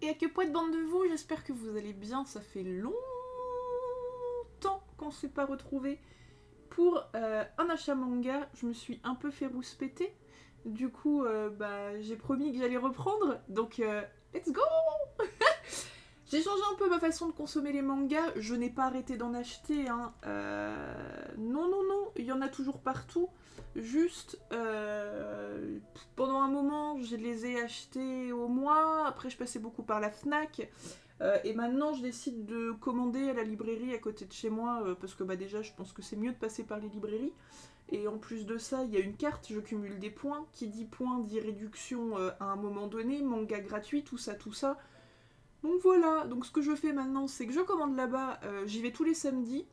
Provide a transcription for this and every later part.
Et à que poète bande de vous, j'espère que vous allez bien, ça fait longtemps qu'on ne s'est pas retrouvés pour un achat manga. Je me suis un peu fait rouspéter, du coup j'ai promis que j'allais reprendre, donc let's go. J'ai changé un peu ma façon de consommer les mangas, je n'ai pas arrêté d'en acheter, hein. Non, non, non, il y en a toujours partout. Juste, pendant un moment, je les ai achetés au mois, après je passais beaucoup par la FNAC, et maintenant je décide de commander à la librairie à côté de chez moi, parce que déjà je pense que c'est mieux de passer par les librairies. Et en plus de ça, il y a une carte, je cumule des points, qui dit points dit réduction à un moment donné, manga gratuit, tout ça, tout ça. Donc voilà, donc ce que je fais maintenant, c'est que je commande là-bas, j'y vais tous les samedis,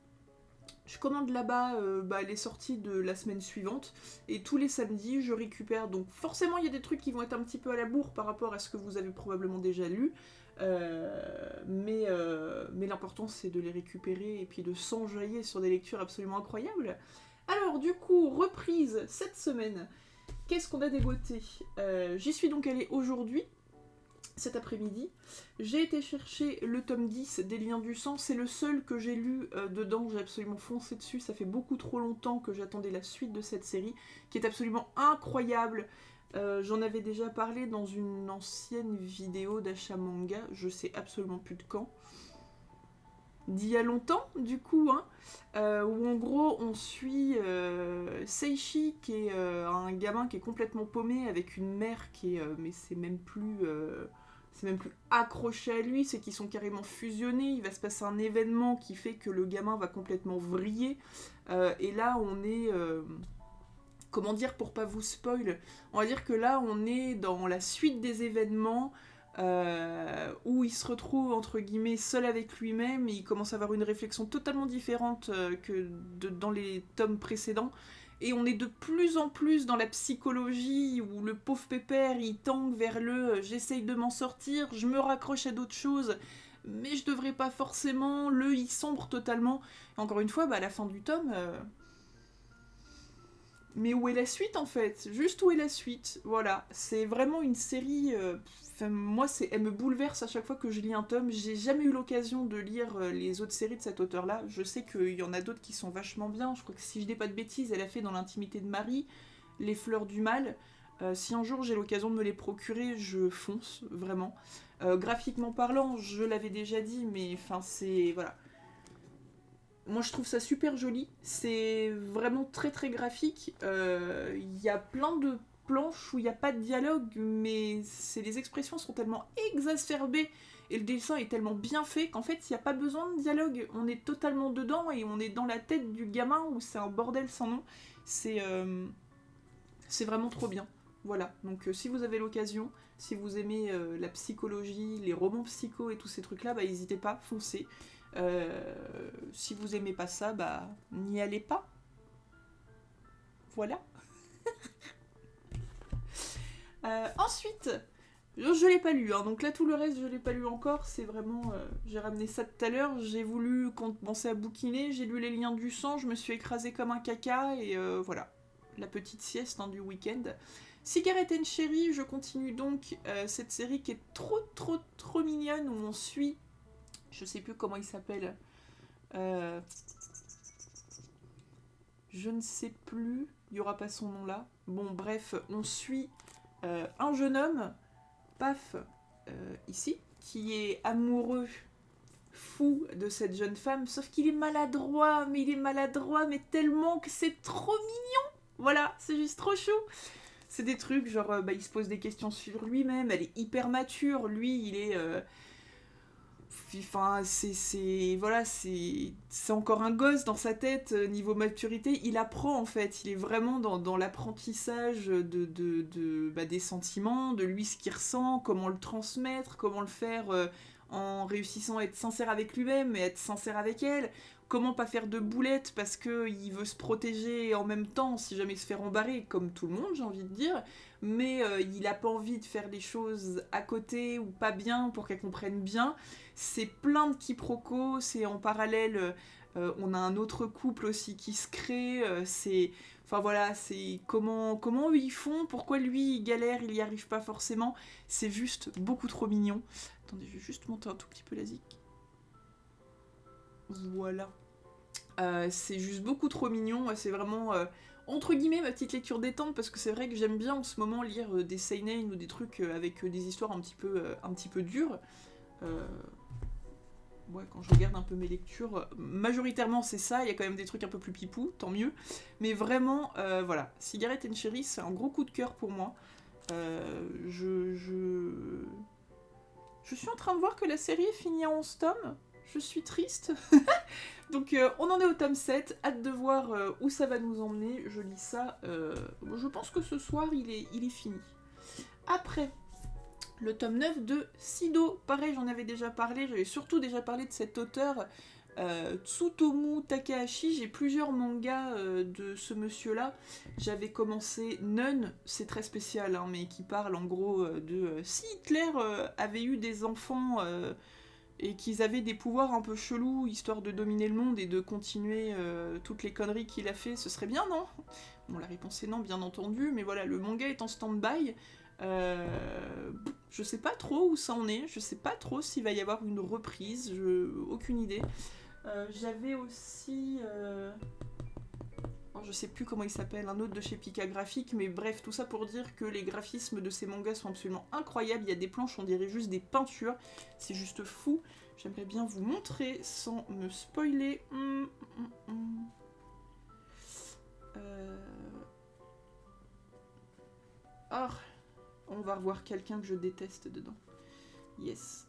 je commande là-bas les sorties de la semaine suivante, et tous les samedis, je récupère, donc forcément il y a des trucs qui vont être un petit peu à la bourre par rapport à ce que vous avez probablement déjà lu, mais l'important c'est de les récupérer et puis de s'enjailler sur des lectures absolument incroyables. Alors du coup, reprise cette semaine, qu'est-ce qu'on a dégoté? J'y suis donc allée aujourd'hui, cet après-midi. J'ai été chercher le tome 10 des Liens du Sang, c'est le seul que j'ai lu dedans, j'ai absolument foncé dessus, ça fait beaucoup trop longtemps que j'attendais la suite de cette série, qui est absolument incroyable. J'en avais déjà parlé dans une ancienne vidéo d'achat manga, je sais absolument plus de quand. D'il y a longtemps, du coup, hein, où en gros on suit Seishi, qui est un gamin qui est complètement paumé avec une mère qui est, mais c'est même plus accroché à lui, c'est qu'ils sont carrément fusionnés. Il va se passer un événement qui fait que le gamin va complètement vriller. Et là, on est. Comment dire pour pas vous spoil? On va dire que là, on est dans la suite des événements. Où il se retrouve entre guillemets seul avec lui-même et il commence à avoir une réflexion totalement différente dans les tomes précédents. Et on est de plus en plus dans la psychologie où le pauvre pépère il tangue vers le j'essaye de m'en sortir, je me raccroche à d'autres choses, mais je devrais pas forcément, le il sombre totalement. Et encore une fois, à la fin du tome, mais où est la suite en fait? Juste où est la suite? Voilà, c'est vraiment une série. Moi, elle me bouleverse à chaque fois que je lis un tome. J'ai jamais eu l'occasion de lire les autres séries de cet auteur-là. Je sais qu'il y en a d'autres qui sont vachement bien. Je crois que si je dis pas de bêtises, elle a fait Dans l'intimité de Marie, Les fleurs du mal. Si un jour j'ai l'occasion de me les procurer, je fonce, vraiment. Graphiquement parlant, je l'avais déjà dit, mais enfin, c'est. Voilà. Moi, je trouve ça super joli. C'est vraiment très très graphique. Il y a plein de planches où il n'y a pas de dialogue, mais les expressions sont tellement exacerbées et le dessin est tellement bien fait qu'en fait, il n'y a pas besoin de dialogue. On est totalement dedans et on est dans la tête du gamin où c'est un bordel sans nom. C'est c'est vraiment trop bien. Voilà, donc si vous avez l'occasion, si vous aimez la psychologie, les romans psycho et tous ces trucs-là, n'hésitez pas, foncez. Si vous aimez pas ça, n'y allez pas. Voilà. Ensuite, je l'ai pas lu, hein, donc là tout le reste je l'ai pas lu encore, c'est vraiment... j'ai ramené ça tout à l'heure, j'ai voulu commencer à bouquiner, j'ai lu Les Liens du Sang, je me suis écrasée comme un caca, et voilà, la petite sieste du week-end. Cigarette and Cherry, je continue donc cette série qui est trop trop trop mignonne, où on suit... Je sais plus comment il s'appelle. Euh, je ne sais plus, il n'y aura pas son nom là. Bon, bref, on suit un jeune homme, paf, ici, qui est amoureux, fou de cette jeune femme, sauf qu'il est maladroit, mais il est maladroit, mais tellement que c'est trop mignon. Voilà, c'est juste trop chou. C'est des trucs, genre, il se pose des questions sur lui-même, elle est hyper mature, lui, il est... Enfin, voilà, c'est encore un gosse dans sa tête niveau maturité. Il apprend en fait, il est vraiment dans l'apprentissage des sentiments, de lui ce qu'il ressent, comment le transmettre, comment le faire en réussissant à être sincère avec lui-même et être sincère avec elle. Comment pas faire de boulettes parce qu'il veut se protéger en même temps si jamais il se fait rembarrer, comme tout le monde, j'ai envie de dire. Mais il a pas envie de faire des choses à côté ou pas bien pour qu'elle comprenne bien. C'est plein de quiproquos, c'est en parallèle On a un autre couple aussi qui se crée, c'est... Enfin voilà, c'est comment eux ils font, pourquoi lui il galère, il y arrive pas forcément. C'est juste beaucoup trop mignon. Attendez, je vais juste monter un tout petit peu la zik. Voilà. C'est juste beaucoup trop mignon, c'est vraiment... entre guillemets ma petite lecture détente parce que c'est vrai que j'aime bien en ce moment lire des seinen ou des trucs avec des histoires un petit peu dures. Ouais, quand je regarde un peu mes lectures, majoritairement c'est ça, il y a quand même des trucs un peu plus pipou, tant mieux. Mais vraiment, voilà, Cigarette and Cherry, c'est un gros coup de cœur pour moi. Je suis en train de voir que la série est finie en 11 tomes. Je suis triste. Donc on en est au tome 7, hâte de voir où ça va nous emmener. Je lis ça, je pense que ce soir il est fini. Après, le tome 9 de Sido, pareil j'en avais déjà parlé, j'avais surtout déjà parlé de cet auteur Tsutomu Takahashi, j'ai plusieurs mangas de ce monsieur-là. J'avais commencé Nun, c'est très spécial, hein, mais qui parle en gros de si Hitler avait eu des enfants et qu'ils avaient des pouvoirs un peu chelous, histoire de dominer le monde et de continuer toutes les conneries qu'il a fait, ce serait bien, non? Bon, la réponse est non, bien entendu, mais voilà, le manga est en stand-by. Je sais pas trop où ça en est, je sais pas trop s'il va y avoir une reprise, aucune idée. J'avais aussi... je sais plus comment il s'appelle, un autre de chez Pika Graphics, mais bref, tout ça pour dire que les graphismes de ces mangas sont absolument incroyables, il y a des planches, on dirait juste des peintures, c'est juste fou. J'aimerais bien vous montrer sans me spoiler. Oh, on va revoir quelqu'un que je déteste dedans. Yes.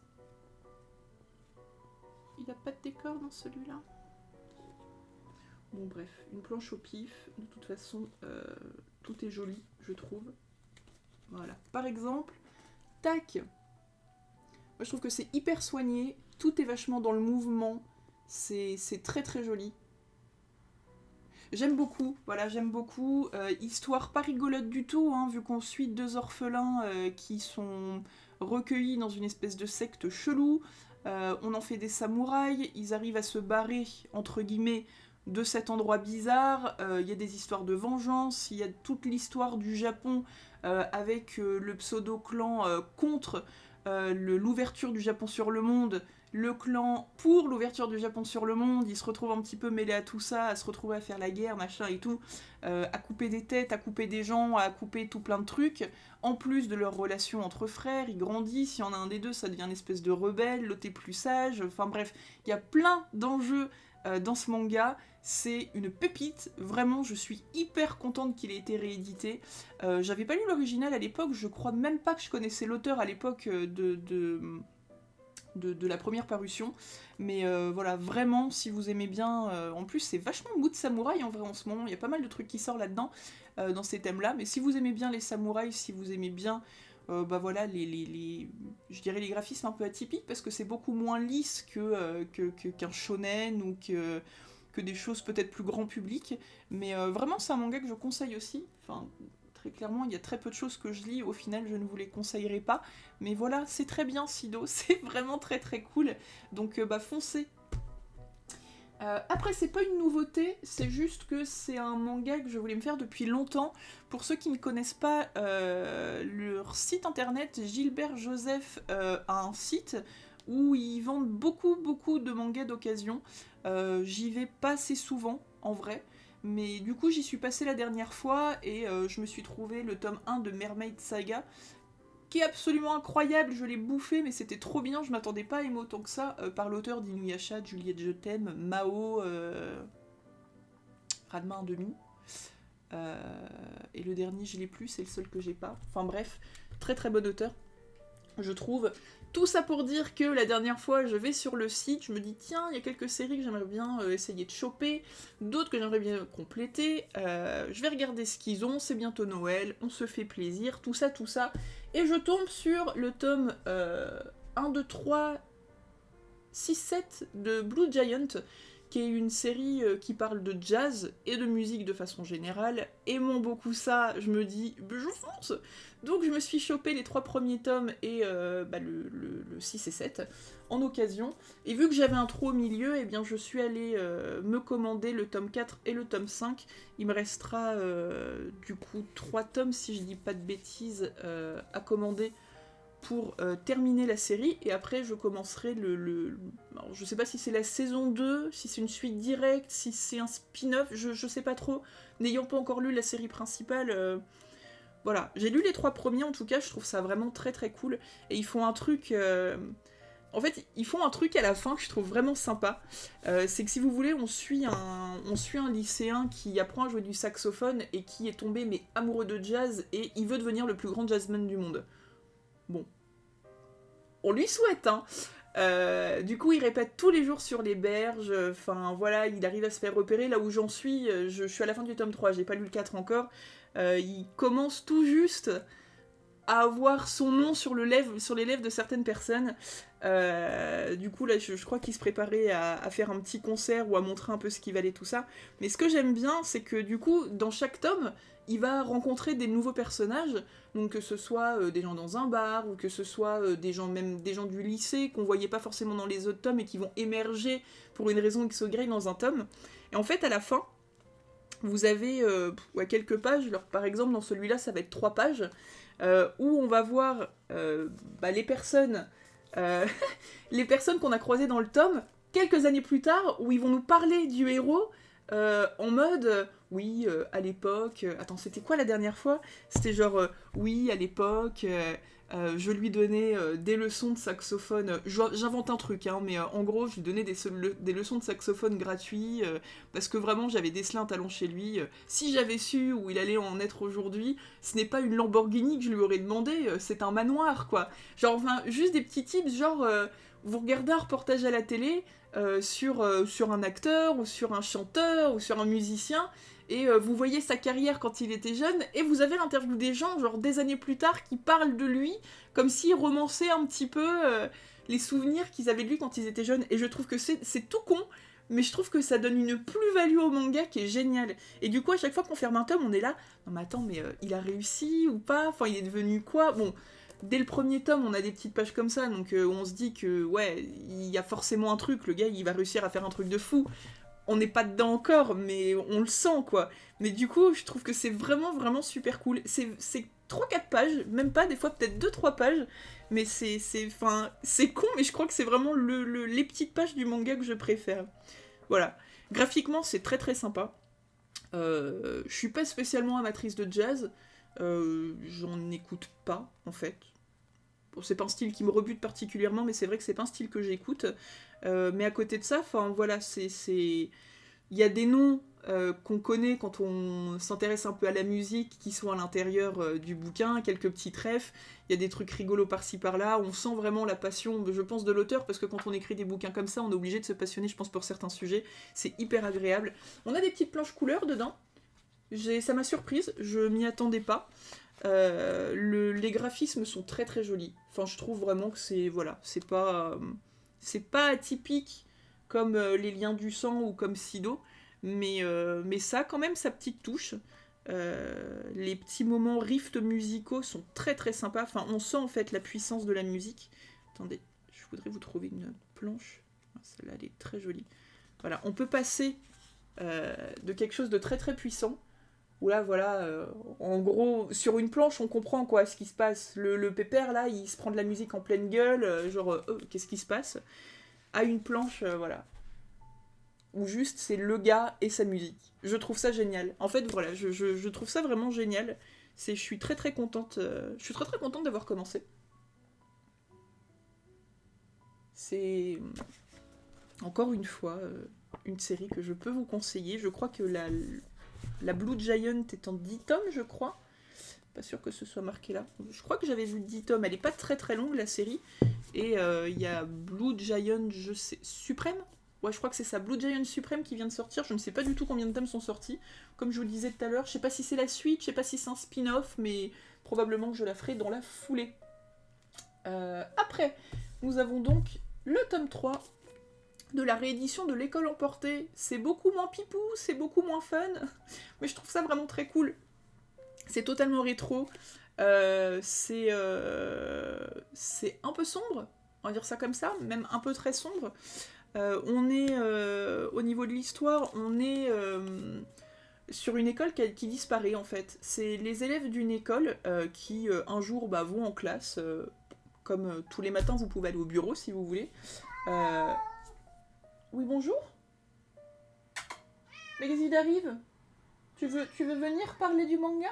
Il a pas de décor dans celui-là. Bon bref, une planche au pif, de toute façon, tout est joli, je trouve. Voilà. Par exemple, tac. Moi je trouve que c'est hyper soigné, tout est vachement dans le mouvement, c'est très très joli. J'aime beaucoup, voilà, j'aime beaucoup. Histoire pas rigolote du tout, hein, vu qu'on suit deux orphelins qui sont recueillis dans une espèce de secte chelou. On en fait des samouraïs, ils arrivent à se barrer, entre guillemets, de cet endroit bizarre. Il y a des histoires de vengeance, il y a toute l'histoire du Japon avec le pseudo-clan contre l'ouverture du Japon sur le monde, le clan pour l'ouverture du Japon sur le monde, ils se retrouvent un petit peu mêlés à tout ça, à se retrouver à faire la guerre, machin et tout, à couper des têtes, à couper des gens, à couper tout plein de trucs, en plus de leur relation entre frères, ils grandissent, il y en a un des deux, ça devient une espèce de rebelle, l'autre est plus sage, enfin bref, il y a plein d'enjeux dans ce manga, c'est une pépite, vraiment je suis hyper contente qu'il ait été réédité. J'avais pas lu l'original à l'époque, je crois même pas que je connaissais l'auteur à l'époque de la première parution, mais voilà, vraiment, si vous aimez bien, en plus c'est vachement mood samouraï en vrai en ce moment, il y a pas mal de trucs qui sortent là-dedans, dans ces thèmes-là, mais si vous aimez bien les samouraïs, si vous aimez bien, bah voilà, je dirais les graphismes un peu atypiques, parce que c'est beaucoup moins lisse qu'un shonen, ou que des choses peut-être plus grand public, mais vraiment c'est un manga que je conseille aussi, enfin... Très clairement, il y a très peu de choses que je lis, au final je ne vous les conseillerais pas, mais voilà, c'est très bien Sido, c'est vraiment très très cool, donc bah foncez. Après c'est pas une nouveauté, c'est juste que c'est un manga que je voulais me faire depuis longtemps. Pour ceux qui ne connaissent pas leur site internet, Gilbert Joseph a un site où ils vendent beaucoup de mangas d'occasion. J'y vais pas assez souvent en vrai. Mais du coup j'y suis passée la dernière fois et je me suis trouvé le tome 1 de Mermaid Saga qui est absolument incroyable, je l'ai bouffé mais c'était trop bien, je m'attendais pas à aimer autant que ça, par l'auteur d'Inuyasha, Juliette je t'aime, Mao, Radma 1,5. Et le dernier je l'ai plus, c'est le seul que j'ai pas. Enfin bref, très très bon auteur, je trouve. Tout ça pour dire que la dernière fois, je vais sur le site, je me dis tiens, il y a quelques séries que j'aimerais bien essayer de choper, d'autres que j'aimerais bien compléter, je vais regarder ce qu'ils ont, c'est bientôt Noël, on se fait plaisir, tout ça, et je tombe sur le tome 1, 2, 3, 6, 7 de Blue Giant, qui est une série qui parle de jazz et de musique de façon générale. Aimant beaucoup ça, je me dis, je fonce. Donc je me suis chopé les 3 premiers tomes et le 6 et 7 en occasion. Et vu que j'avais un trou au milieu, eh bien je suis allée me commander le tome 4 et le tome 5. Il me restera du coup 3 tomes, si je dis pas de bêtises, à commander pour terminer la série, et après je commencerai alors, je sais pas si c'est la saison 2, si c'est une suite directe, si c'est un spin-off, je sais pas trop, n'ayant pas encore lu la série principale, voilà. J'ai lu les 3 premiers en tout cas, je trouve ça vraiment très très cool, et ils font un truc... En fait, ils font un truc à la fin que je trouve vraiment sympa, c'est que si vous voulez, on suit un lycéen qui apprend à jouer du saxophone et qui est tombé mais amoureux de jazz, et il veut devenir le plus grand jazzman du monde. Bon, on lui souhaite, hein. Du coup, il répète tous les jours sur les berges. Enfin, voilà, il arrive à se faire repérer. Là où j'en suis, je suis à la fin du tome 3, j'ai pas lu le 4 encore. Il commence tout juste à avoir son nom sur les lèvres de certaines personnes. Du coup, là, je crois qu'il se préparait à faire un petit concert ou à montrer un peu ce qui valait tout ça. Mais ce que j'aime bien, c'est que du coup, dans chaque tome, il va rencontrer des nouveaux personnages, donc que ce soit des gens dans un bar, ou que ce soit des gens du lycée qu'on voyait pas forcément dans les autres tomes et qui vont émerger pour une raison X ou Y dans un tome. Et en fait, à la fin, vous avez quelques pages, alors, par exemple dans celui-là ça va être 3 pages, où on va voir les personnes qu'on a croisées dans le tome, quelques années plus tard, où ils vont nous parler du héros, en mode, oui, à l'époque... attends, c'était quoi la dernière fois? C'était genre, oui, à l'époque, je lui donnais des leçons de saxophone. J'invente un truc, hein, mais en gros, je lui donnais des leçons de saxophone gratuits, parce que vraiment, j'avais décelé un talent chez lui. Si j'avais su où il allait en être aujourd'hui, ce n'est pas une Lamborghini que je lui aurais demandé, c'est un manoir, quoi. Genre, enfin, juste des petits tips, genre... vous regardez un reportage à la télé sur un acteur, ou sur un chanteur, ou sur un musicien, et vous voyez sa carrière quand il était jeune, et vous avez l'interview des gens, genre des années plus tard, qui parlent de lui, comme s'ils romançaient un petit peu les souvenirs qu'ils avaient de lui quand ils étaient jeunes. Et je trouve que c'est tout con, mais je trouve que ça donne une plus-value au manga qui est géniale. Et du coup, à chaque fois qu'on ferme un tome, on est là, non mais attends, mais il a réussi ou pas? Enfin, il est devenu quoi? Bon... Dès le premier tome, on a des petites pages comme ça, donc on se dit que, ouais, il y a forcément un truc, le gars, il va réussir à faire un truc de fou. On n'est pas dedans encore, mais on le sent, quoi. Mais du coup, je trouve que c'est vraiment, vraiment super cool. C'est 3-4 pages, même pas, des fois peut-être 2-3 pages, mais c'est con, mais je crois que c'est vraiment les petites pages du manga que je préfère. Voilà. Graphiquement, c'est très très sympa. Je suis pas spécialement amatrice de jazz, j'en écoute pas, en fait. Bon, c'est pas un style qui me rebute particulièrement, mais c'est vrai que c'est pas un style que j'écoute. Mais à côté de ça, enfin voilà, il y a des noms qu'on connaît quand on s'intéresse un peu à la musique, qui sont à l'intérieur du bouquin, quelques petits trèfles, il y a des trucs rigolos par-ci par-là, on sent vraiment la passion, je pense, de l'auteur, parce que quand on écrit des bouquins comme ça, on est obligé de se passionner, je pense, pour certains sujets, c'est hyper agréable. On a des petites planches couleurs dedans, ça m'a surprise, je m'y attendais pas. Les graphismes sont très très jolis. Enfin, je trouve vraiment que c'est pas atypique comme les liens du sang ou comme Sido, mais ça a quand même sa petite touche. Les petits moments riffs musicaux sont très très sympas. Enfin, on sent en fait la puissance de la musique. Attendez, je voudrais vous trouver une planche. Celle-là, elle est très jolie. Voilà, on peut passer de quelque chose de très très puissant, où là, voilà, en gros, sur une planche, on comprend quoi, ce qui se passe. Le pépère, là, il se prend de la musique en pleine gueule, qu'est-ce qui se passe? À une planche, voilà. Où juste, c'est le gars et sa musique. Je trouve ça génial. En fait, voilà, je trouve ça vraiment génial. Je suis très très contente, d'avoir commencé. C'est, encore une fois, une série que je peux vous conseiller. Je crois que la Blue Giant est en 10 tomes, je crois. Pas sûr que ce soit marqué là. Je crois que j'avais vu 10 tomes. Elle est pas très très longue, la série. Et il y a Blue Giant, je sais... Suprême? Ouais, je crois que c'est ça. Blue Giant Suprême qui vient de sortir. Je ne sais pas du tout combien de tomes sont sortis. Comme je vous le disais tout à l'heure, je sais pas si c'est la suite, je sais pas si c'est un spin-off, mais probablement que je la ferai dans la foulée. Après, nous avons donc le tome 3 de la réédition de L'école emportée. C'est beaucoup moins pipou, c'est beaucoup moins fun, mais je trouve ça vraiment très cool. C'est totalement rétro, c'est un peu sombre, on va dire ça comme ça, même un peu très sombre. On est, au niveau de l'histoire, on est sur une école qui disparaît en fait. C'est les élèves d'une école qui un jour vont en classe, comme tous les matins vous pouvez aller au bureau si vous voulez. Oui bonjour. Mais qu'est-ce qui t'arrive? Tu veux venir parler du manga?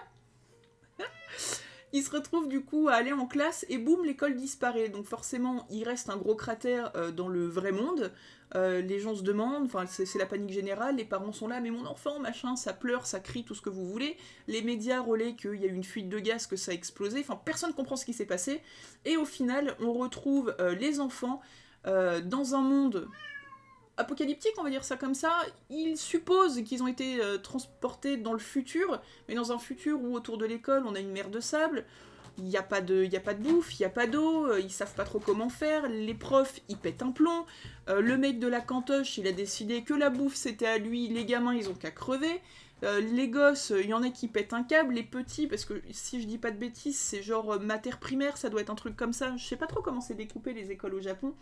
Il se retrouve du coup à aller en classe et boum, l'école disparaît. Donc forcément, il reste un gros cratère dans le vrai monde. Les gens se demandent, enfin c'est la panique générale, les parents sont là, mais mon enfant, machin, ça pleure, ça crie, tout ce que vous voulez. Les médias relaient qu'il y a eu une fuite de gaz, que ça a explosé. Enfin, personne ne comprend ce qui s'est passé. Et au final, on retrouve les enfants dans un monde apocalyptique, on va dire ça comme ça. Ils supposent qu'ils ont été transportés dans le futur, mais dans un futur où autour de l'école on a une mer de sable, il n'y a pas de bouffe, il n'y a pas d'eau, ils savent pas trop comment faire, les profs ils pètent un plomb, le mec de la cantoche il a décidé que la bouffe c'était à lui, les gamins ils ont qu'à crever, les gosses, il y en a qui pètent un câble, les petits, parce que si je dis pas de bêtises, c'est genre mater primaire, ça doit être un truc comme ça, je sais pas trop comment c'est découpé les écoles au Japon,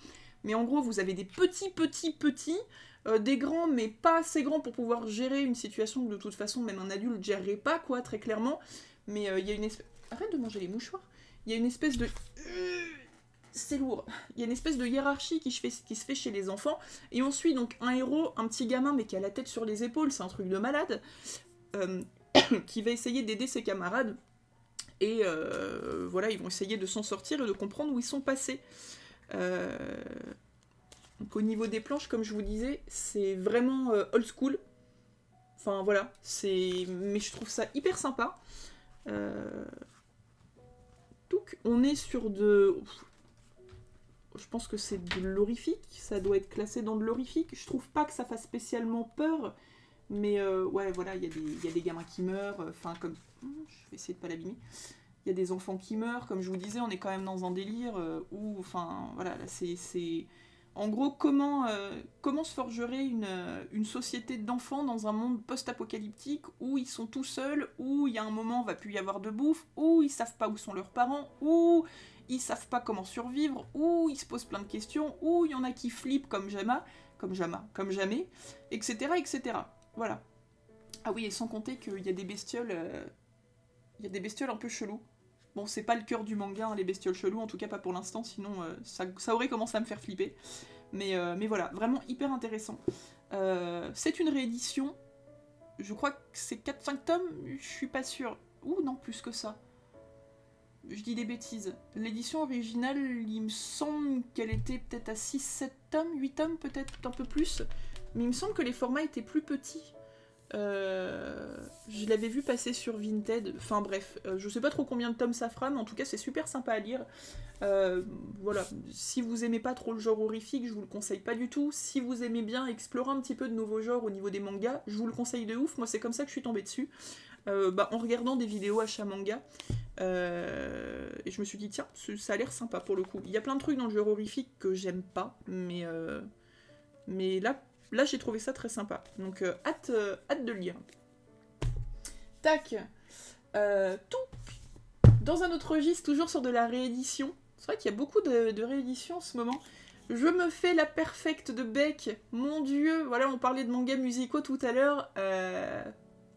mais en gros vous avez des petits, des grands mais pas assez grands pour pouvoir gérer une situation que de toute façon même un adulte gérerait pas, quoi, très clairement, mais il y a une espèce... Arrête de manger les mouchoirs. Il y a une espèce de... C'est lourd. Il y a une espèce de hiérarchie qui se fait chez les enfants, et on suit donc un héros, un petit gamin mais qui a la tête sur les épaules, c'est un truc de malade, qui va essayer d'aider ses camarades, et voilà, ils vont essayer de s'en sortir et de comprendre où ils sont passés. Donc au niveau des planches, comme je vous disais, c'est vraiment old school. Enfin voilà, mais je trouve ça hyper sympa. Donc on est sur de... Je pense que c'est de l'horrifique, ça doit être classé dans de l'horrifique. Je trouve pas que ça fasse spécialement peur, mais ouais voilà, il y a des gamins qui meurent, enfin comme... Je vais essayer de pas l'abîmer. Il y a des enfants qui meurent, comme je vous disais, on est quand même dans un délire où, enfin, voilà, c'est... En gros, comment se forgerait une société d'enfants dans un monde post-apocalyptique où ils sont tout seuls, où il y a un moment, il va plus y avoir de bouffe, où ils savent pas où sont leurs parents, où ils savent pas comment survivre, où ils se posent plein de questions, où il y en a qui flippent comme jamais, etc., etc. Voilà. Ah oui, et sans compter qu'il y a des bestioles... Il y a des bestioles un peu cheloues. Bon, c'est pas le cœur du manga, hein, les bestioles cheloues, en tout cas pas pour l'instant, sinon ça aurait commencé à me faire flipper. Mais voilà, vraiment hyper intéressant. C'est une réédition, je crois que c'est 4-5 tomes, je suis pas sûre. Ouh non, plus que ça. Je dis des bêtises. L'édition originale, il me semble qu'elle était peut-être à 6-7 tomes, 8 tomes peut-être, un peu plus. Mais il me semble que les formats étaient plus petits. Je l'avais vu passer sur Vinted, enfin bref, je sais pas trop combien de tomes ça fera, mais en tout cas c'est super sympa à lire. Voilà, si vous aimez pas trop le genre horrifique, je vous le conseille pas du tout. Si vous aimez bien explorer un petit peu de nouveaux genres au niveau des mangas, je vous le conseille de ouf, moi c'est comme ça que je suis tombée dessus. En regardant des vidéos achat manga, et je me suis dit tiens, ça a l'air sympa pour le coup. Il y a plein de trucs dans le genre horrifique que j'aime pas, mais là j'ai trouvé ça très sympa. Donc hâte de le lire. Tac. Tout. Dans un autre registre, toujours sur de la réédition. C'est vrai qu'il y a beaucoup de rééditions en ce moment. Je me fais la perfecte de Beck. Mon dieu, voilà, on parlait de mangas musicaux tout à l'heure.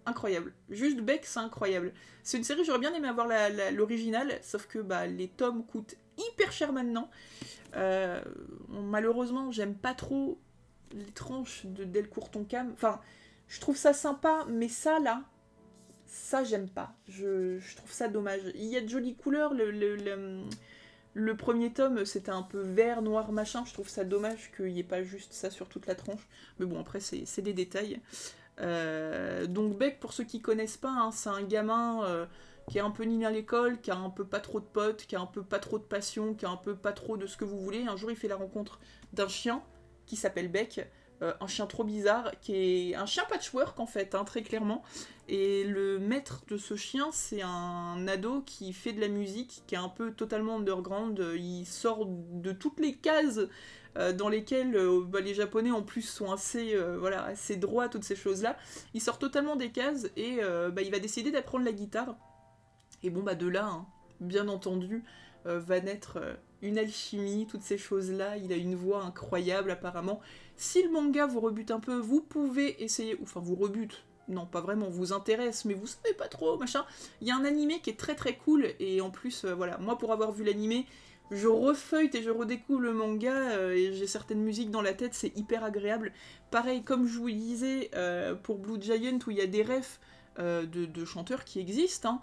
Incroyable. Juste Beck, c'est incroyable. C'est une série, j'aurais bien aimé avoir l'original, sauf que les tomes coûtent hyper cher maintenant. Malheureusement, j'aime pas trop les tranches de Delcourt Tonkam. Enfin, je trouve ça sympa, mais ça, là, ça, j'aime pas. Je trouve ça dommage. Il y a de jolies couleurs, le premier tome, c'était un peu vert, noir, machin. Je trouve ça dommage qu'il n'y ait pas juste ça sur toute la tranche. Mais bon, après, c'est des détails. Donc Beck, pour ceux qui connaissent pas, hein, c'est un gamin qui est un peu nul à l'école, qui a un peu pas trop de potes, qui a un peu pas trop de passion, qui a un peu pas trop de ce que vous voulez. Un jour, il fait la rencontre d'un chien qui s'appelle Beck. un chien trop bizarre, qui est un chien patchwork en fait, hein, très clairement. Et le maître de ce chien, c'est un ado qui fait de la musique, qui est un peu totalement underground. Il sort de toutes les cases dans lesquelles les Japonais en plus sont assez droits, toutes ces choses-là. Il sort totalement des cases et il va décider d'apprendre la guitare. Et bon, de là, hein, bien entendu, va naître une alchimie, toutes ces choses-là. Il a une voix incroyable apparemment. Si le manga vous rebute un peu, vous pouvez essayer, enfin vous rebute, non pas vraiment, vous intéresse, mais vous savez pas trop, machin. Il y a un animé qui est très très cool, et en plus, moi pour avoir vu l'animé, je refeuille et je redécouvre le manga, et j'ai certaines musiques dans la tête, c'est hyper agréable. Pareil, comme je vous le disais, pour Blue Giant, où il y a des refs de chanteurs qui existent,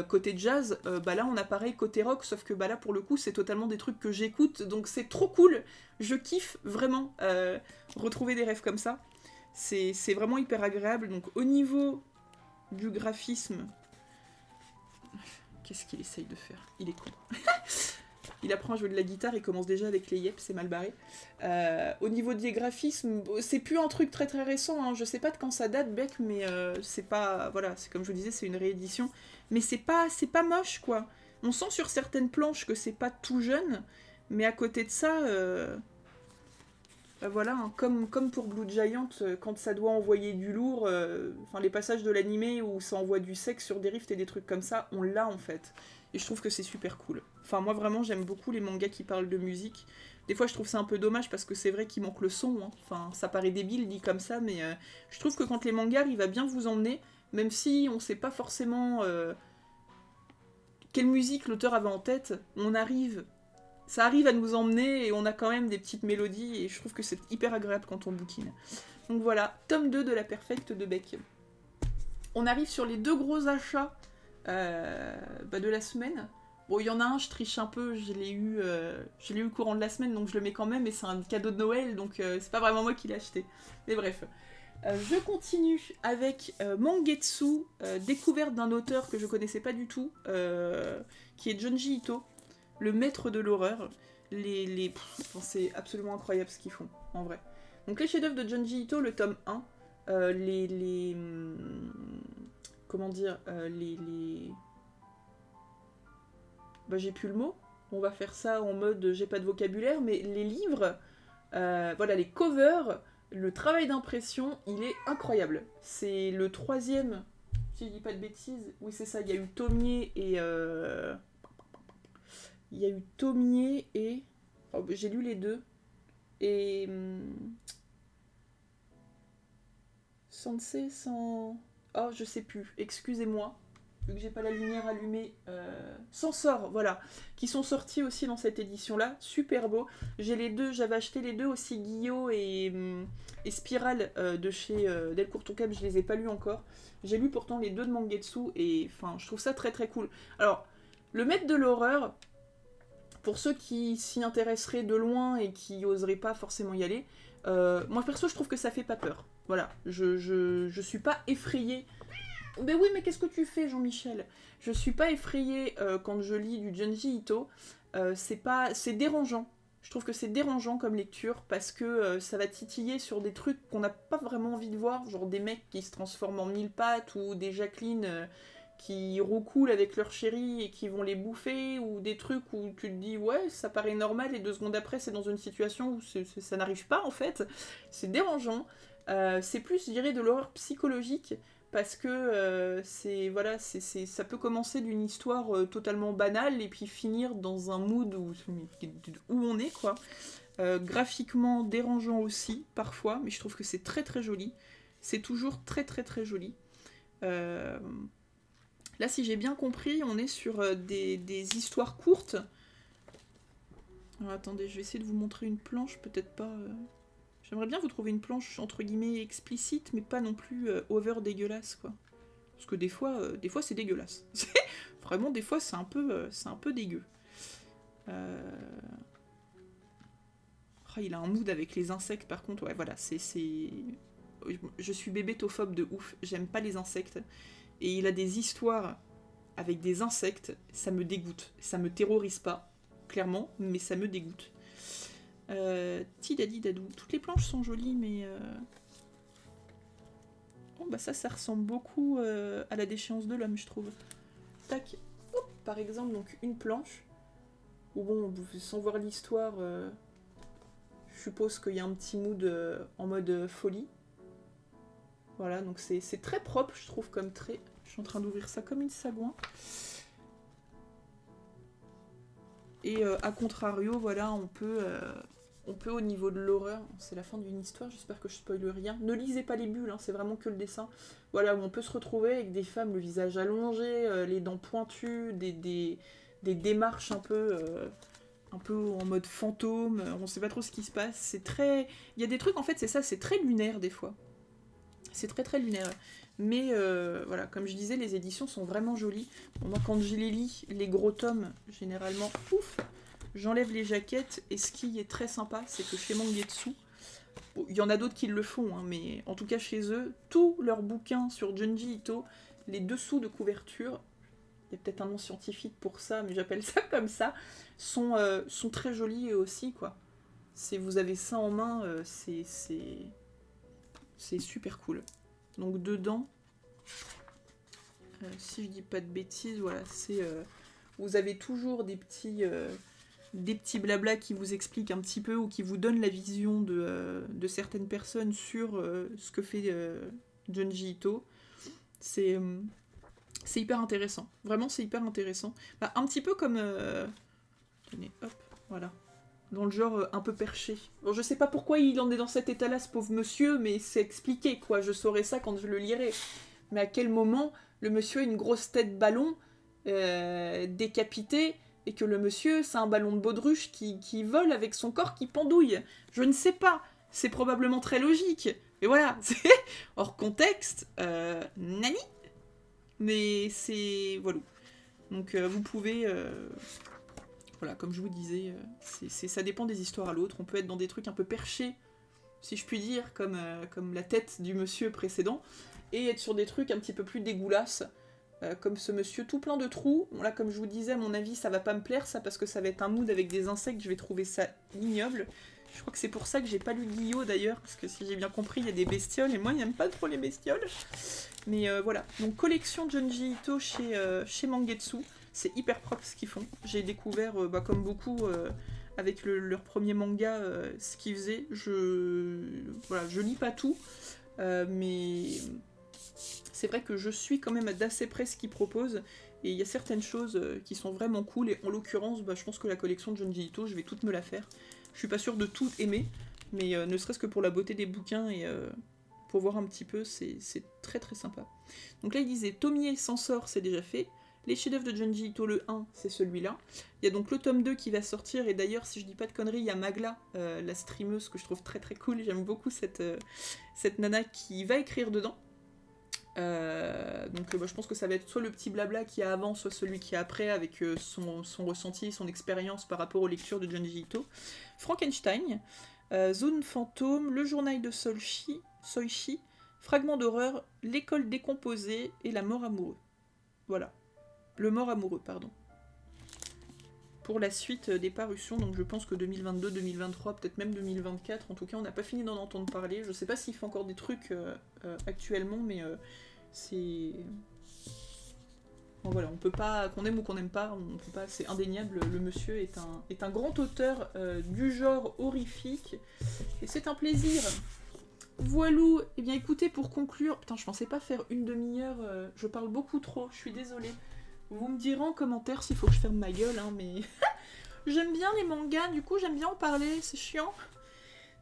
côté jazz, là on a pareil côté rock, sauf que là pour le coup c'est totalement des trucs que j'écoute, donc c'est trop cool, je kiffe vraiment retrouver des rêves comme ça, c'est vraiment hyper agréable. Donc au niveau du graphisme, qu'est-ce qu'il essaye de faire? Il est con. Il apprend à jouer de la guitare, il commence déjà avec les yep, c'est mal barré. Au niveau des graphismes, c'est plus un truc très très récent, hein. Je sais pas de quand ça date, Beck, mais c'est pas... Voilà, c'est comme je vous disais, c'est une réédition. Mais c'est pas moche, quoi. On sent sur certaines planches que c'est pas tout jeune, mais à côté de ça... voilà, hein, comme pour Blue Giant, quand ça doit envoyer du lourd, les passages de l'animé où ça envoie du sexe sur des rifts et des trucs comme ça, on l'a en fait. Et je trouve que c'est super cool. Enfin, moi vraiment, j'aime beaucoup les mangas qui parlent de musique. Des fois, je trouve ça un peu dommage parce que c'est vrai qu'il manque le son. Hein. Enfin, ça paraît débile dit comme ça, mais je trouve que quand les mangas arrivent à bien vous emmener, même si on sait pas forcément quelle musique l'auteur avait en tête, ça arrive à nous emmener et on a quand même des petites mélodies et je trouve que c'est hyper agréable quand on bouquine. Donc voilà, tome 2 de La Perfecte de Beck. On arrive sur les 2 gros achats de la semaine. Bon, il y en a un, je triche un peu, je l'ai eu au courant de la semaine, donc je le mets quand même, et c'est un cadeau de Noël, donc c'est pas vraiment moi qui l'ai acheté. Mais bref. Je continue avec Mangetsu, découverte d'un auteur que je connaissais pas du tout, qui est Junji Ito, le maître de l'horreur. C'est absolument incroyable ce qu'ils font, en vrai. Donc les chefs-d'œuvre de Junji Ito, le tome 1, comment dire, j'ai plus le mot, on va faire ça en mode j'ai pas de vocabulaire, mais les livres, les covers, le travail d'impression, il est incroyable. C'est le 3e, si je dis pas de bêtises, oui c'est ça, il y a eu Tomier et... j'ai lu les 2. Et... Sensei sans... Oh, je sais plus, excusez-moi. Vu que j'ai pas la lumière allumée. Sensor, voilà. Qui sont sortis aussi dans cette édition-là. Super beau. J'ai les 2, j'avais acheté les 2 aussi, Guillaume et Spiral de chez Delcourt Tonkam, je les ai pas lus encore. J'ai lu pourtant les 2 de Mangetsu et je trouve ça très très cool. Alors, le maître de l'horreur... Pour ceux qui s'y intéresseraient de loin et qui oseraient pas forcément y aller, moi perso je trouve que ça fait pas peur. Voilà, je suis pas effrayée. Ben oui, mais qu'est-ce que tu fais, Jean-Michel? Je suis pas effrayée quand je lis du Junji Ito. C'est dérangeant. Je trouve que c'est dérangeant comme lecture parce que ça va titiller sur des trucs qu'on n'a pas vraiment envie de voir, genre des mecs qui se transforment en 1000 pattes ou des Jacqueline qui roucoulent avec leur chéri et qui vont les bouffer, ou des trucs où tu te dis ouais ça paraît normal et 2 secondes après c'est dans une situation où ça n'arrive pas en fait. C'est dérangeant. C'est plus je dirais de l'horreur psychologique parce que ça peut commencer d'une histoire totalement banale et puis finir dans un mood où on est quoi. Graphiquement dérangeant aussi parfois, mais je trouve que c'est très très joli. C'est toujours très très très joli. Là, si j'ai bien compris, on est sur des histoires courtes. Alors, attendez, je vais essayer de vous montrer une planche, peut-être pas... J'aimerais bien vous trouver une planche, entre guillemets, explicite, mais pas non plus over dégueulasse, quoi. Parce que des fois c'est dégueulasse. Vraiment, des fois, c'est un peu dégueu. Il a un mood avec les insectes, par contre, ouais, voilà, je suis bébétophobe de ouf, j'aime pas les insectes. Et il a des histoires avec des insectes, ça me dégoûte. Ça me terrorise pas, clairement, mais ça me dégoûte. Tidadi Dadou. Toutes les planches sont jolies, mais... Bon, bah ça ressemble beaucoup à la déchéance de l'homme, je trouve. Tac. Hop, par exemple, donc une planche. Où bon, sans voir l'histoire, je suppose qu'il y a un petit mood en mode folie. Voilà, donc c'est très propre, je trouve, comme trait. Je suis en train d'ouvrir ça comme une sagouin. Et à contrario, voilà, on peut au niveau de l'horreur, c'est la fin d'une histoire, j'espère que je spoile rien. Ne lisez pas les bulles, hein, c'est vraiment que le dessin. Voilà, où on peut se retrouver avec des femmes, le visage allongé, les dents pointues, des démarches un peu en mode fantôme, on sait pas trop ce qui se passe. C'est très... Il y a des trucs, en fait, c'est ça, c'est très lunaire des fois. C'est très très lunaire. Mais voilà, comme je disais, les éditions sont vraiment jolies. Bon, moi, quand je les lis, les gros tomes, généralement, ouf, j'enlève les jaquettes. Et ce qui est très sympa, c'est que chez Mangetsu, bon, il y en a d'autres qui le font, hein, mais en tout cas chez eux, tous leurs bouquins sur Junji Ito, les dessous de couverture, il y a peut-être un nom scientifique pour ça, mais j'appelle ça comme ça, sont très jolis aussi, quoi. Vous avez ça en main, c'est super cool. Donc dedans, si je dis pas de bêtises, voilà, c'est vous avez toujours des petits blablas qui vous expliquent un petit peu ou qui vous donnent la vision de certaines personnes sur ce que fait Junji Ito. C'est hyper intéressant. Vraiment, c'est hyper intéressant. Bah, un petit peu comme... Tenez, hop, voilà. Dans le genre un peu perché. Bon, je sais pas pourquoi il en est dans cet état-là, ce pauvre monsieur, mais c'est expliqué, quoi. Je saurai ça quand je le lirai. Mais à quel moment le monsieur a une grosse tête ballon décapité et que le monsieur, c'est un ballon de baudruche qui vole avec son corps qui pendouille? Je ne sais pas. C'est probablement très logique. Et voilà, c'est hors contexte. Nani? Mais c'est... Voilà. Donc vous pouvez... Voilà, comme je vous disais, ça dépend des histoires à l'autre. On peut être dans des trucs un peu perchés, si je puis dire, comme la tête du monsieur précédent, et être sur des trucs un petit peu plus dégueulasses, comme ce monsieur tout plein de trous. Bon, là, comme je vous disais, à mon avis, ça va pas me plaire, ça, parce que ça va être un mood avec des insectes, je vais trouver ça ignoble. Je crois que c'est pour ça que j'ai pas lu Guillot, d'ailleurs, parce que si j'ai bien compris, il y a des bestioles, et moi, il n'aime pas trop les bestioles. Mais voilà, donc collection Junji Ito chez Mangetsu. C'est hyper propre ce qu'ils font. J'ai découvert, comme beaucoup, avec leur premier manga, ce qu'ils faisaient. Je lis pas tout, mais c'est vrai que je suis quand même d'assez près ce qu'ils proposent. Et il y a certaines choses qui sont vraiment cool. Et en l'occurrence, je pense que la collection de Junji Ito, je vais toutes me la faire. Je suis pas sûre de tout aimer, mais ne serait-ce que pour la beauté des bouquins et pour voir un petit peu, c'est très très sympa. Donc là, il disait Tomie s'en sort, c'est déjà fait. Les chefs-d'œuvre de Junji Ito, le 1, c'est celui-là. Il y a donc le tome 2 qui va sortir, et d'ailleurs, si je dis pas de conneries, il y a Magla, la streameuse, que je trouve très très cool. J'aime beaucoup cette nana qui va écrire dedans. Donc je pense que ça va être soit le petit blabla qui a avant, soit celui qui a après, avec son ressenti, son expérience par rapport aux lectures de Junji Ito. Frankenstein, Zone fantôme, le journal de Soichi, Fragment d'horreur, l'école décomposée et la mort amoureux. Voilà. Le mort amoureux, pardon. Pour la suite des parutions, donc je pense que 2022, 2023, peut-être même 2024, en tout cas on n'a pas fini d'en entendre parler. Je sais pas s'il fait encore des trucs actuellement, mais c'est... Bon, voilà, on peut pas, qu'on aime ou qu'on n'aime pas, on peut pas, c'est indéniable, le monsieur est un grand auteur du genre horrifique, et c'est un plaisir. Voilou, et bien écoutez, pour conclure, putain je pensais pas faire une demi-heure, je parle beaucoup trop, je suis désolée. Vous me direz en commentaire s'il faut que je ferme ma gueule, hein, mais... J'aime bien les mangas, du coup j'aime bien en parler, c'est chiant.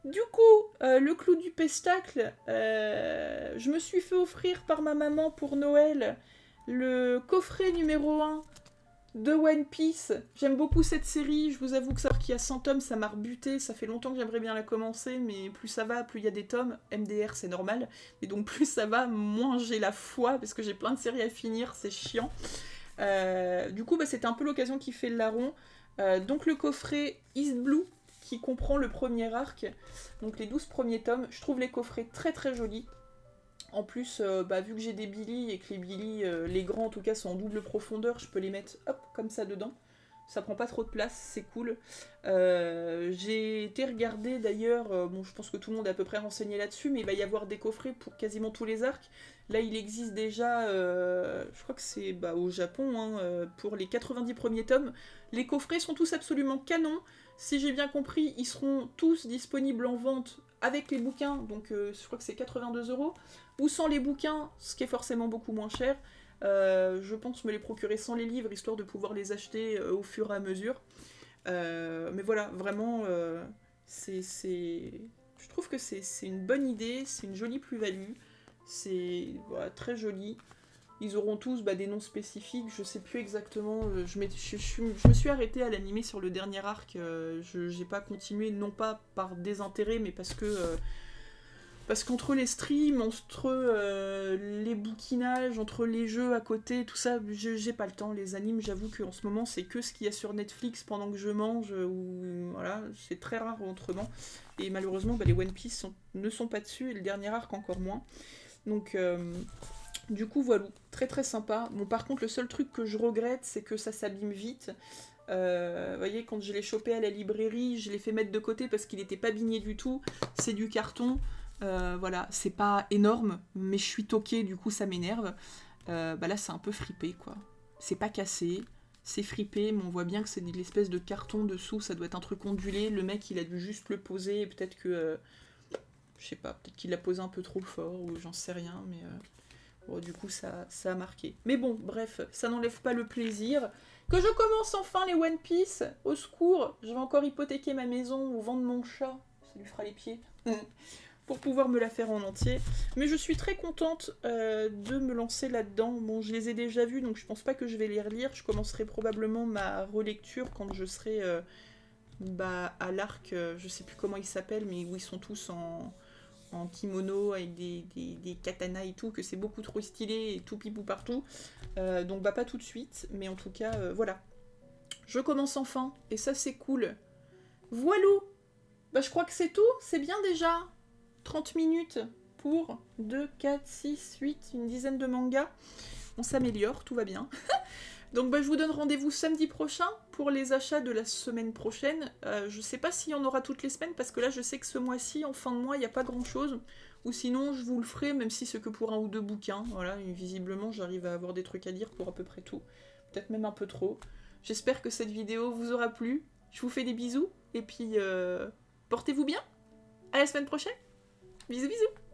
Du coup, le clou du pestacle, je me suis fait offrir par ma maman pour Noël le coffret numéro 1 de One Piece. J'aime beaucoup cette série, je vous avoue que savoir qu'il y a 100 tomes, ça m'a rebuté, ça fait longtemps que j'aimerais bien la commencer, mais plus ça va, plus il y a des tomes, MDR c'est normal, mais donc plus ça va, moins j'ai la foi, parce que j'ai plein de séries à finir, c'est chiant. Du coup, c'était un peu l'occasion qui fait le larron. Donc le coffret East Blue, qui comprend le premier arc, donc les 12 premiers tomes, je trouve les coffrets très très jolis. En plus, vu que j'ai des Billy et que les Billy, les grands en tout cas, sont en double profondeur, je peux les mettre hop, comme ça dedans. ça prend pas trop de place, c'est cool. J'ai été regarder d'ailleurs, bon je pense que tout le monde est à peu près renseigné là-dessus, mais il va y avoir des coffrets pour quasiment tous les arcs. Là il existe déjà, je crois que c'est au Japon, hein, pour les 90 premiers tomes. Les coffrets sont tous absolument canons. Si j'ai bien compris, ils seront tous disponibles en vente avec les bouquins, donc je crois que c'est 82 €, ou sans les bouquins, ce qui est forcément beaucoup moins cher. Je pense me les procurer sans les livres, histoire de pouvoir les acheter au fur et à mesure. Mais voilà, vraiment, je trouve que c'est une bonne idée, c'est une jolie plus-value, c'est voilà, très joli. Ils auront tous des noms spécifiques, je sais plus exactement, je me suis arrêtée à l'animé sur le dernier arc, je n'ai pas continué, non pas par désintérêt, mais parce qu'entre les streams, entre les bouquinages, entre les jeux à côté, tout ça, j'ai pas le temps. Les animes, j'avoue qu'en ce moment, c'est que ce qu'il y a sur Netflix pendant que je mange, ou voilà, c'est très rare autrement. Et malheureusement, les One Piece ne sont pas dessus, et le dernier arc encore moins. Donc, du coup, voilà, très très sympa. Bon, par contre, le seul truc que je regrette, c'est que ça s'abîme vite. Vous voyez, quand je l'ai chopé à la librairie, je l'ai fait mettre de côté parce qu'il n'était pas bigné du tout. C'est du carton. Voilà, c'est pas énorme, mais je suis toquée, du coup ça m'énerve. Là c'est un peu fripé quoi. C'est pas cassé, c'est fripé, mais on voit bien que c'est de l'espèce de carton dessous, ça doit être un truc ondulé. Le mec il a dû juste le poser, et peut-être que... je sais pas, peut-être qu'il l'a posé un peu trop fort, ou j'en sais rien, mais... Bon, du coup ça a marqué. Mais bon, bref, ça n'enlève pas le plaisir. Que je commence enfin les One Piece, au secours, je vais encore hypothéquer ma maison ou vendre mon chat, ça lui fera les pieds. Pour pouvoir me la faire en entier. Mais je suis très contente de me lancer là-dedans. Bon, je les ai déjà vus, donc je pense pas que je vais les relire. Je commencerai probablement ma relecture quand je serai à l'arc, je sais plus comment il s'appelle, mais où ils sont tous en kimono, avec des katanas et tout, que c'est beaucoup trop stylé et tout pipou partout. Donc pas tout de suite, mais en tout cas, voilà. Je commence enfin, et ça c'est cool. Voilou. Je crois que c'est tout, c'est bien déjà. 30 minutes pour 2, 4, 6, 8, une dizaine de mangas. On s'améliore, tout va bien. Donc je vous donne rendez-vous samedi prochain pour les achats de la semaine prochaine. Je sais pas s'il y en aura toutes les semaines, parce que là je sais que ce mois-ci, en fin de mois, il n'y a pas grand-chose. Ou sinon je vous le ferai, même si c'est que pour 1 ou 2 bouquins. Voilà, et visiblement j'arrive à avoir des trucs à dire pour à peu près tout. Peut-être même un peu trop. J'espère que cette vidéo vous aura plu. Je vous fais des bisous, et puis portez-vous bien. À la semaine prochaine. Bisous bisous.